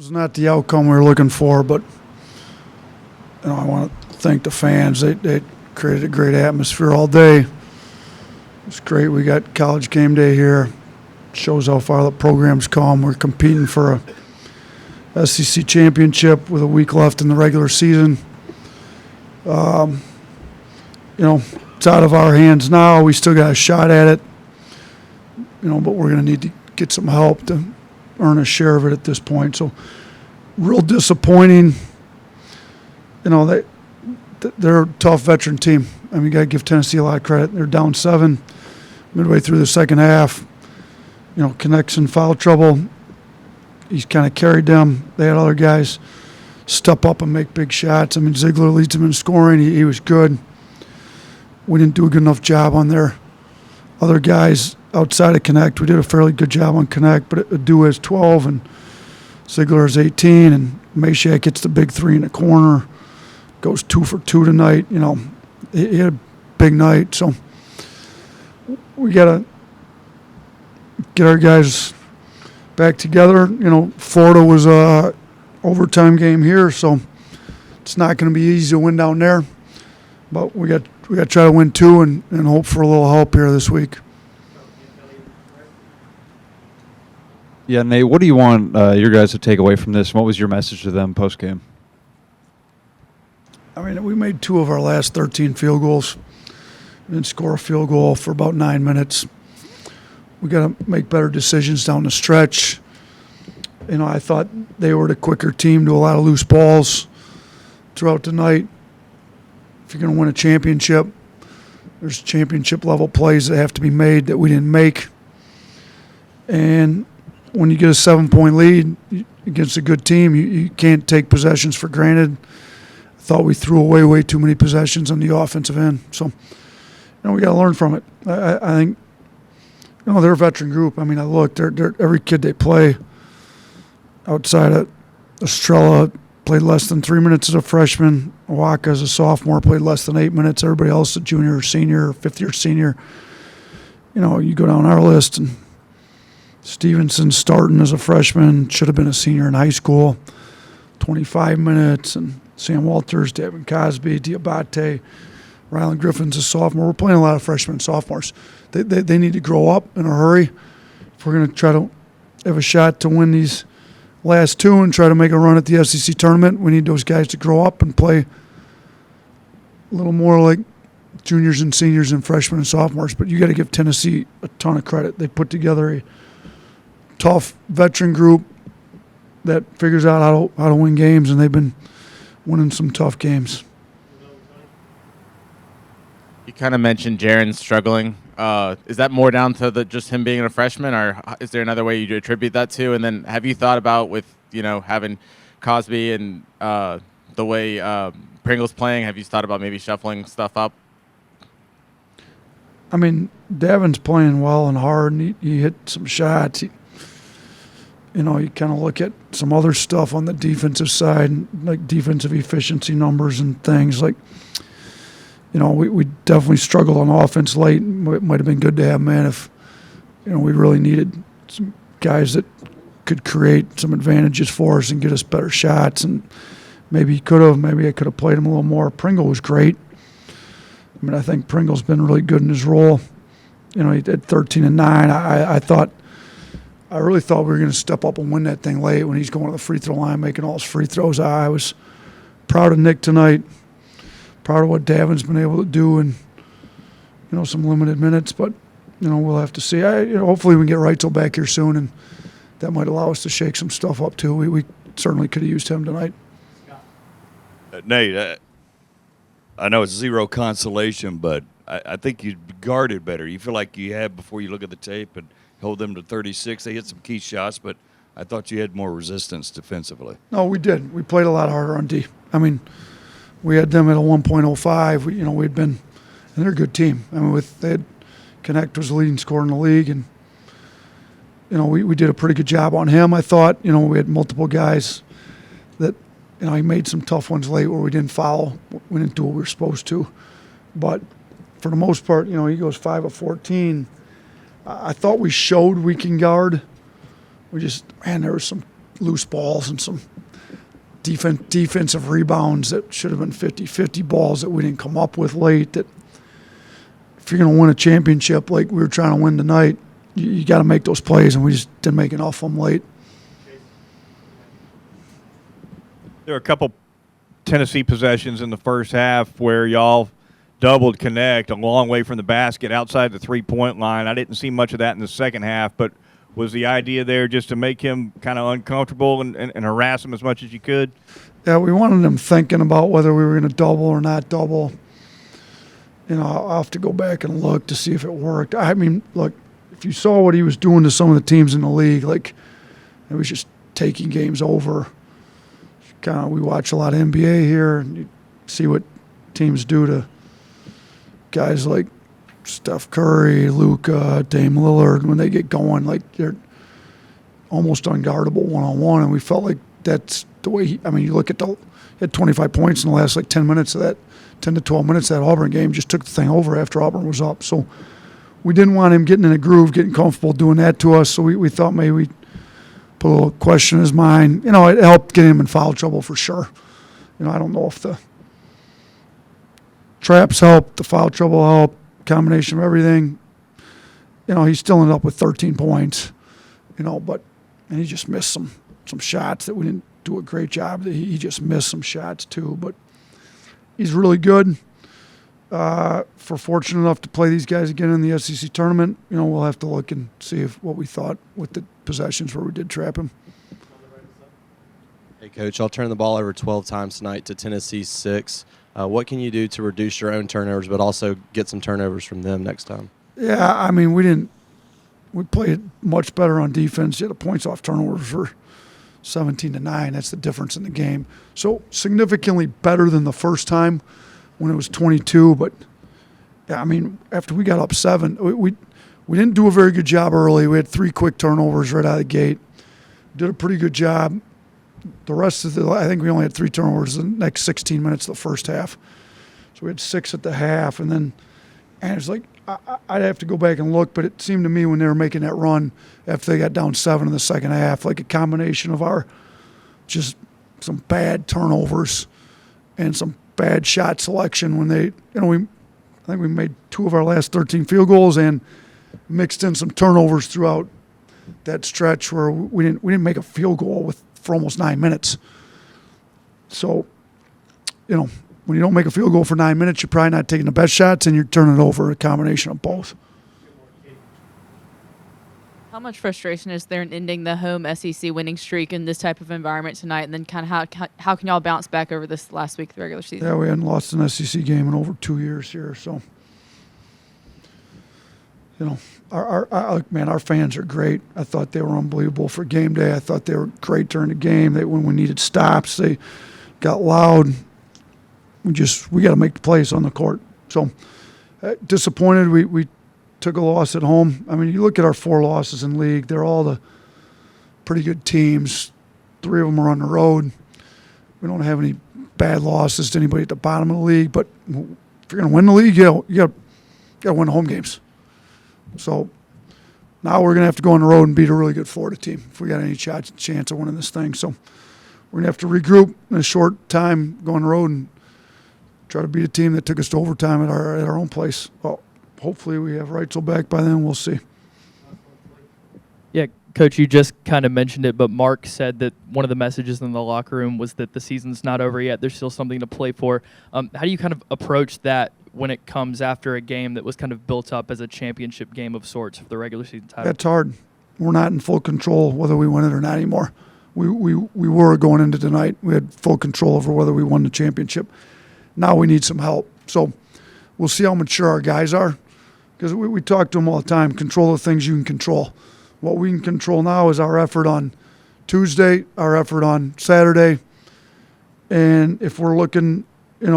was not the outcome we were looking for, but I want to thank the fans. They created a great atmosphere all day. It's great. We got college game day here. Shows how far the program's come. We're competing for a SEC championship with a week left in the regular season. It's out of our hands now. We still got a shot at it, but we're going to need to get some help to earn a share of it at this point. So, real disappointing. They're a tough veteran team. I mean, you got to give Tennessee a lot of credit. They're down 7 midway through the second half. Connects in foul trouble. He's kind of carried them. They had other guys step up and make big shots. I mean, Ziegler leads them in scoring. He was good. We didn't do a good enough job on their other guys outside of Connect. We did a fairly good job on Connect, but Adu has 12 and Ziegler has 18, and Meshack gets the big 3 in the corner. Goes 2 for 2 tonight. He had a big night. So we got to get our guys back together. Florida was a overtime game here, so it's not going to be easy to win down there. But we got to try to win 2 and hope for a little help here this week. Yeah, Nate, what do you want your guys to take away from this? What was your message to them post-game? I mean, we made 2 of our last 13 field goals. We didn't score a field goal for about 9 minutes. We got to make better decisions down the stretch. I thought they were the quicker team to a lot of loose balls throughout the night. If you're going to win a championship, there's championship-level plays that have to be made that we didn't make. And when you get a 7-point lead against a good team, you can't take possessions for granted. I thought we threw away way too many possessions on the offensive end. So, we got to learn from it. I think, they're a veteran group. I mean, I look, they're every kid they play outside of Estrella played less than 3 minutes as a freshman. Waka as a sophomore played less than 8 minutes. Everybody else a junior or senior, fifth-year senior. You go down our list, and Stevenson starting as a freshman, should have been a senior in high school, 25 minutes, and Sam Walters, Devin Cosby, Diabate, Rylan Griffin's a sophomore. We're playing a lot of freshmen and sophomores. They need to grow up in a hurry if we're going to try to have a shot to win these last 2 and try to make a run at the SEC tournament. We need those guys to grow up and play a little more like juniors and seniors and freshmen and sophomores. But you got to give Tennessee a ton of credit. They put together a tough veteran group that figures out how to win games, and they've been winning some tough games. You kind of mentioned Jaron struggling. Is that more down to just him being a freshman, or is there another way you attribute that to? And then have you thought about with, having Cosby and the way Pringle's playing, have you thought about maybe shuffling stuff up? I mean, Davin's playing well and hard, and he hit some shots. You kind of look at some other stuff on the defensive side, like defensive efficiency numbers and things like, we definitely struggled on offense late. It might have been good to have man if, we really needed some guys that could create some advantages for us and get us better shots. And maybe I could have played him a little more. Pringle was great. I mean, I think Pringle's been really good in his role. He did 13 and 9. I really thought we were going to step up and win that thing late when he's going to the free throw line, making all his free throws. I was proud of Nick tonight. Proud of what Davin's been able to do in, some limited minutes. But, we'll have to see. Hopefully we can get Reitzel back here soon, and that might allow us to shake some stuff up too. We certainly could have used him tonight. Nate, I know it's zero consolation, but I think you guarded better. You feel like you had before you look at the tape and hold them to 36. They hit some key shots, but I thought you had more resistance defensively. No, we did. We played a lot harder on D. I mean, we had them at a 1.05. We'd been, and they're a good team. I mean, Connect was the leading scorer in the league, and we did a pretty good job on him. I thought, we had multiple guys that, he made some tough ones late where we didn't foul. We didn't do what we were supposed to, but for the most part, he goes 5 of 14. I thought we showed we can guard. There was some loose balls and some defensive rebounds that should have been 50-50 balls that we didn't come up with late. That if you're going to win a championship like we were trying to win tonight, you got to make those plays, and we just didn't make enough of them late. There were a couple Tennessee possessions in the first half where y'all doubled connect a long way from the basket outside the three-point line. I didn't see much of that in the second half, but was the idea there just to make him kind of uncomfortable and harass him as much as you could? Yeah, we wanted him thinking about whether we were going to double or not double. I'll have to go back and look to see if it worked. I mean, look, if you saw what he was doing to some of the teams in the league, like it was just taking games over. We watch a lot of NBA here, and you see what teams do to guys like Steph Curry, Luka, Dame Lillard. When they get going, like they're almost unguardable one-on-one, and we felt like that's the way you look at he had 25 points in the last 10 minutes of that, 10 to 12 minutes of that Auburn game, just took the thing over after Auburn was up. So we didn't want him getting in a groove, getting comfortable doing that to us, so we thought maybe we'd put a little question in his mind. It helped get him in foul trouble for sure. I don't know if the traps helped, the foul trouble helped, combination of everything. He still ended up with 13 points, and he just missed some shots that we didn't do a great job. He just missed some shots too, but he's really good. For fortunate enough to play these guys again in the SEC tournament, we'll have to look and see what we thought with the possessions where we did trap him. Hey, Coach, I'll turn the ball over 12 times tonight to Tennessee 6. What can you do to reduce your own turnovers, but also get some turnovers from them next time? Yeah, we played much better on defense. Yeah, the points off turnovers were 17-9. That's the difference in the game. So significantly better than the first time when it was 22. But yeah, after we got up 7, we didn't do a very good job early. We had 3 quick turnovers right out of the gate. Did a pretty good job. The rest of I think we only had 3 turnovers in the next 16 minutes of the first half. So we had 6 at the half, and it's like I'd have to go back and look, but it seemed to me when they were making that run after they got down 7 in the second half, like a combination of our just some bad turnovers and some bad shot selection when they, I think we made 2 of our last 13 field goals and mixed in some turnovers throughout that stretch where we didn't make a field goal for almost 9 minutes. So, when you don't make a field goal for 9 minutes, you're probably not taking the best shots and you're turning it over, a combination of both. How much frustration is there in ending the home SEC winning streak in this type of environment tonight? And then kind of how can y'all bounce back over this last week of the regular season? Yeah, we hadn't lost an SEC game in over 2 years here. So, our fans are great. I thought they were unbelievable for game day. I thought they were great during the game. When we needed stops, they got loud. We got to make the plays on the court. So disappointed we took a loss at home. You look at our 4 losses in league, they're all the pretty good teams. 3 of them are on the road. We don't have any bad losses to anybody at the bottom of the league, but if you're going to win the league, you got to win the home games. So now we're going to have to go on the road and beat a really good Florida team if we got any chance of winning this thing. So we're going to have to regroup in a short time, go on the road and try to beat a team that took us to overtime at our own place. Well, hopefully we have Reitzel back by then. We'll see. Yeah, Coach, you just kind of mentioned it, but Mark said that one of the messages in the locker room was that the season's not over yet. There's still something to play for. How do you kind of approach that when it comes after a game that was kind of built up as a championship game of sorts for the regular season title? That's hard. We're not in full control whether we win it or not anymore. We were going into tonight. We had full control over whether we won the championship. Now we need some help. So we'll see how mature our guys are, because we talk to them all the time. Control the things you can control. What we can control now is our effort on Tuesday, our effort on Saturday. And if we're looking,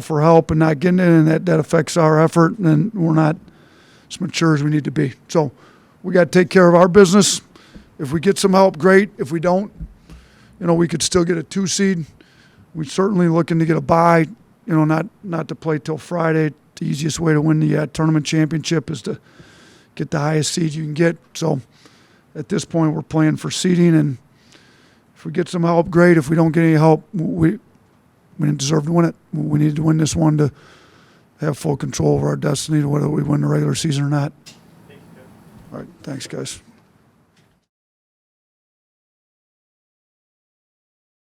for help and not getting it, and that affects our effort, then we're not as mature as we need to be. So we got to take care of our business. If we get some help, great. If we don't, we could still get a 2 seed. We're certainly looking to get a bye. Not to play till Friday. The easiest way to win the tournament championship is to get the highest seed you can get. So at this point, we're playing for seeding, and If we get some help, great. If we don't get any help, we didn't deserve to win it. We needed to win this one to have full control over our destiny, whether we win the regular season or not. All right, thanks, guys.